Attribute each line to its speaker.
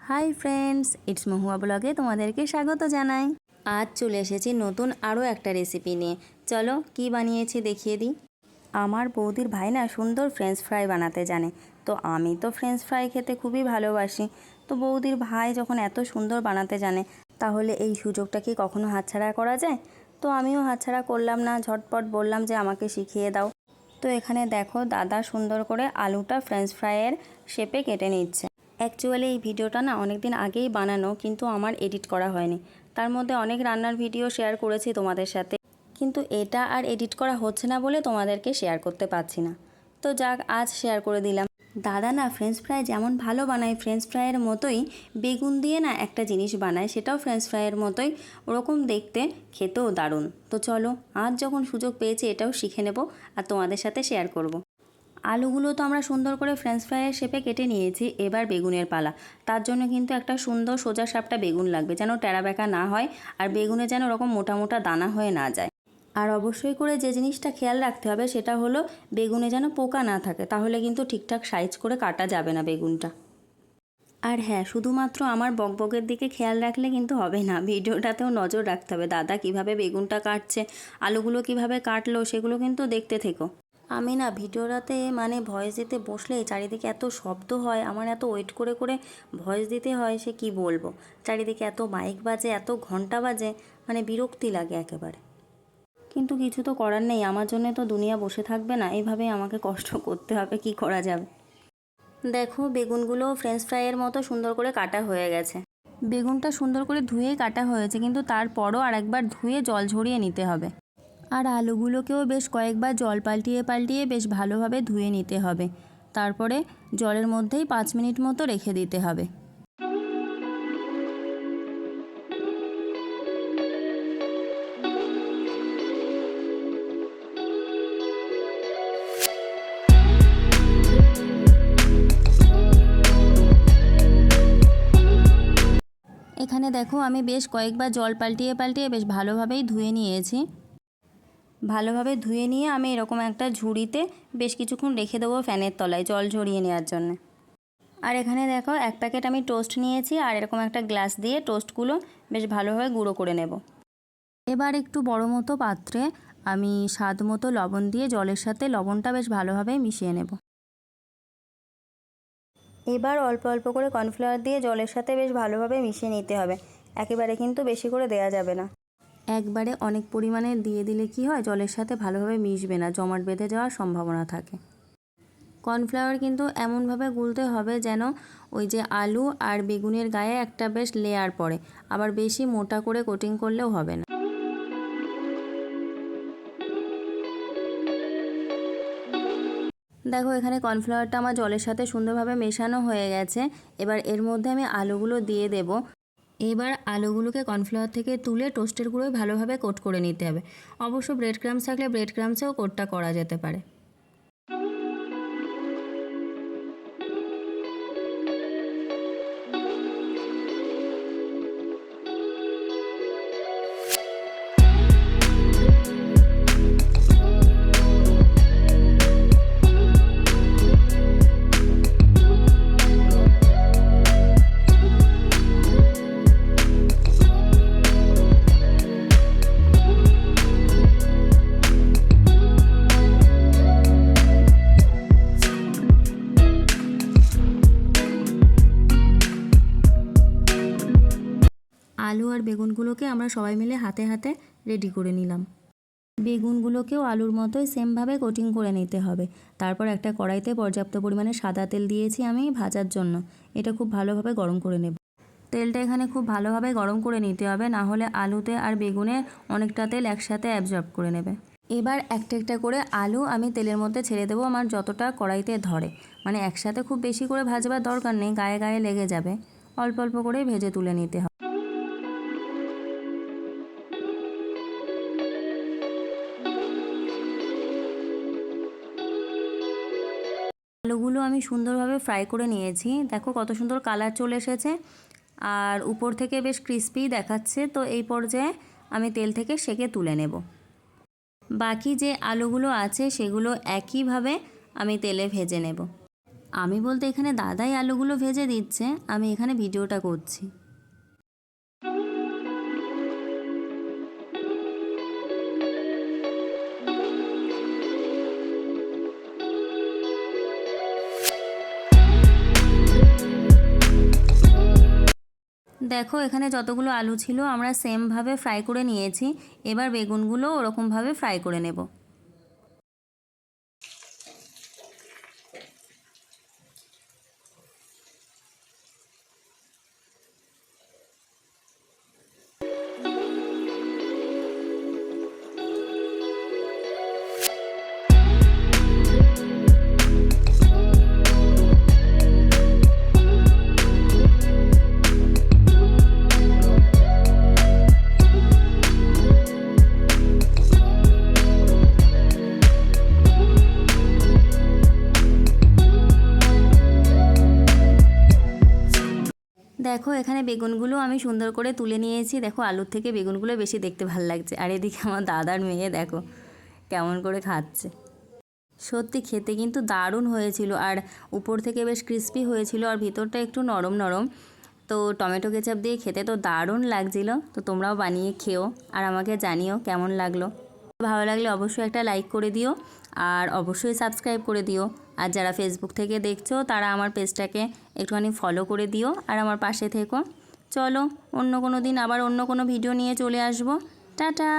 Speaker 1: Hi friends, it's মহুয়া ব্লগে তোমাদেরকে স্বাগত জানাই। আজ চলে এসেছি নতুন আরও একটা রেসিপি নিয়ে। চলো কি বানিয়েছি দেখিয়ে দিই। আমার বৌদির ভাই না সুন্দর ফ্রেঞ্চ ফ্রাই বানাতে জানে, তো আমি তো ফ্রেঞ্চ ফ্রাই খেতে খুবই ভালোবাসি। তো বৌদির ভাই যখন এত সুন্দর বানাতে জানে, তাহলে এই সুযোগটা কি কখনো হাতছাড়া করা যায়? তো আমিও হাতছাড়া করলাম না, ঝটপট বললাম যে আমাকে শিখিয়ে দাও। তো এখানে দেখো দাদা সুন্দর করে আলুটা ফ্রেঞ্চ ফ্রাইয়ের শেপে কেটে নিচ্ছে। অ্যাকচুয়ালি এই ভিডিওটা না অনেক দিন আগেই বানানো, কিন্তু আমার এডিট করা হয়নি। তার মধ্যে অনেক রান্নার ভিডিও শেয়ার করেছি তোমাদের সাথে, কিন্তু এটা আর এডিট করা হচ্ছে না বলে তোমাদেরকে শেয়ার করতে পারছি না। তো যাক, আজ শেয়ার করে দিলাম। দাদা না ফ্রেঞ্চ ফ্রাই যেমন ভালো বানায়, ফ্রেঞ্চ ফ্রাইয়ের মতোই বেগুন দিয়ে না একটা জিনিস বানায়, সেটাও ফ্রেঞ্চ ফ্রাইয়ের মতোই, ওরকম দেখতে, খেতেও দারুণ। তো চলো, আজ যখন সুযোগ পেয়েছি এটাও শিখে নেব আর তোমাদের সাথে শেয়ার করব। আলুগুলো তো আমরা সুন্দর করে ফ্রেঞ্চ ফ্রাইয়ের শেপে কেটে নিয়েছি, এবার বেগুনের পালা। তার জন্য কিন্তু একটা সুন্দর সোজা সাপটা বেগুন লাগবে, যেন টেরা বেঁকা না হয়, আর বেগুনে যেন ওরকম মোটা মোটা দানা হয়ে না যায়। আর অবশ্যই করে যে জিনিসটা খেয়াল রাখতে হবে সেটা হলো বেগুনে যেন পোকা না থাকে, তাহলে কিন্তু ঠিকঠাক সাইজ করে কাটা যাবে না বেগুনটা। আর হ্যাঁ, শুধুমাত্র আমার বকবকের দিকে খেয়াল রাখলে কিন্তু হবে না, ভিডিওটাতেও নজর রাখতে হবে। দাদা কিভাবে বেগুনটা কাটছে, আলুগুলো কিভাবে কাটলো, সেগুলো কিন্তু দেখতে থেকো। আমি না ভিডিওটাতে ভয়েস দিতে বসলেই চারিদিকে এত শব্দ হয়, আমার এত ওয়েট করে করে ভয়েস দিতে হয়, সে কি বলবো। চারিদিকে এত মাইক বাজে, এত ঘন্টা বাজে, বিরক্তি লাগে একেবারে। কিন্তু কিছু তো করার নেই, আমার জন্য তো দুনিয়া বসে থাকবে না, এইভাবেই আমাকে কষ্ট করতে হবে, কি করা যাবে। দেখো বেগুনগুলো ফ্রেঞ্চ ফ্রাইয়ের মতো সুন্দর করে কাটা হয়ে গেছে। বেগুনটা সুন্দর করে ধুয়েই কাটা হয়েছে, কিন্তু তারপরও আরেকবার ধুয়ে জল ঝরিয়ে নিতে হবে। আর আলুগুলোকেও বেশ কয়েকবার জল পাল্টিয়ে পাল্টিয়ে বেশ ভালোভাবে ধুয়ে নিতে হবে। তারপরে জলের মধ্যেই 5 মিনিট মতো রেখে দিতে হবে। এখানে দেখো আমি বেশ কয়েকবার জল পাল্টিয়ে পাল্টিয়ে বেশ ভালোভাবেই ধুয়ে নিয়েছি। ভালোভাবে ধুয়ে নিয়ে আমি এরকম একটা ঝুড়িতে বেশ কিছুক্ষণ রেখে দেবো ফ্যানের তলায় জল ঝরিয়ে নেওয়ার জন্য। আর এখানে দেখো 1 প্যাকেট আমি টোস্ট নিয়েছি, আর এরকম একটা গ্লাস দিয়ে টোস্টগুলো বেশ ভালোভাবে গুঁড়ো করে নেব। এবার একটু বড় মতো পাত্রে আমি স্বাদ মতো লবণ দিয়ে জলের সাথে লবণটা বেশ ভালোভাবে মিশিয়ে নেব। এবার অল্প অল্প করে কর্নফ্লাওয়ার দিয়ে জলের সাথে বেশ ভালোভাবে মিশিয়ে নিতে হবে। একেবারে কিন্তু বেশি করে দেয়া যাবে না। একবারে অনেক পরিমাণে দিয়ে দিলে কি হয়, জলের সাথে ভালোভাবে মিশবে না, জমাট বেঁধে যাওয়ার সম্ভাবনা থাকে। কর্নফ্লাওয়ার কিন্তু এমনভাবে গুলতে হবে যেন ওই যে আলু আর বেগুনের গায়ে একটা বেশ লেয়ার পড়ে, আবার বেশি মোটা করে কোটিং করলেও হবে না। দেখো এখানে কর্নফ্লাওয়ারটা আমার জলের সাথে সুন্দরভাবে মেশানো হয়ে গেছে। এবার এর মধ্যে আমি আলুগুলো দিয়ে দেব। এবার আলুগুলোকে কর্নফ্লাওয়ার থেকে তুলে টোস্টের গুঁড়োয় ভালোভাবে কোট করে নিতে হবে। অবশ্য ব্রেড ক্রাম্বস থাকলে ব্রেড ক্রাম্বসেও কোটটা করা যেতে পারে। আলু আর বেগুনগুলোকে আমরা সবাই মিলে হাতে হাতে রেডি করে নিলাম। বেগুনগুলোকেও আলুর মতোই সেমভাবে কোটিং করে নিতে হবে। তারপর একটা কড়াইতে পর্যাপ্ত পরিমাণে সাদা তেল দিয়েছি আমি ভাজার জন্য। এটা খুব ভালোভাবে গরম করে নেব। তেলটা এখানে খুব ভালোভাবে গরম করে নিতে হবে, না হলে আলুতে আর বেগুনে অনেকটা তেল একসাথে অ্যাবজর্ব করে নেবে। এবার একটা একটা করে আলু আমি তেলের মধ্যে ছেড়ে দেবো, আমার যতটা কড়াইতে ধরে। একসাথে খুব বেশি করে ভাজবার দরকার নেই, গায়ে গায়ে লেগে যাবে। অল্প অল্প করেই ভেজে তুলে নিতে হবে। আলুগুলো আমি সুন্দরভাবে ফ্রাই করে নিয়েছি, দেখো কত সুন্দর কালার চলে এসেছে, আর উপর থেকে বেশ ক্রিস্পি দেখাচ্ছে। তো এই পর্যায়ে আমি তেল থেকে সেঁকে তুলে নেব। বাকি যে আলুগুলো আছে সেগুলো একইভাবে আমি তেলে ভেজে নেব। আমি বলতে এখানে দাদাই আলুগুলো ভেজে দিচ্ছে, আমি এখানে ভিডিওটা করছি। দেখো এখানে যতগুলো আলু ছিল আমরা সেমভাবে ফ্রাই করে নিয়েছি। এবার বেগুনগুলো ওরকমভাবে ফ্রাই করে নেব। দেখো এখানে বেগুনগুলো আমি সুন্দর করে তুলে নিয়েছি। দেখো আলুর থেকে বেগুনগুলো বেশি দেখতে ভালো লাগছে। আর এদিকে আমার দাদার মেয়ে দেখো কেমন করে খাচ্ছে। সত্যি খেতে কিন্তু দারুণ হয়েছিল, আর উপর থেকে বেশ ক্রিস্পি হয়েছিল আর ভিতরটা একটু নরম নরম। তো টমেটো কেচাপ দিয়ে খেতে তো দারুণ লাগছিল। তো তোমরাও বানিয়ে খেও আর আমাকে জানিও কেমন লাগলো। ভালো লাগলে অবশ্যই একটা লাইক করে দিও আর অবশ্যই সাবস্ক্রাইব করে দিও। আর যারা ফেসবুক থেকে দেখছো তারা আমার পেজটাকে একটুখানি ফলো করে দিও আর আমার পাশে থেকো। চলো অন্য কোনো দিন আবার অন্য কোনো ভিডিও নিয়ে চলে আসবো। টাটা।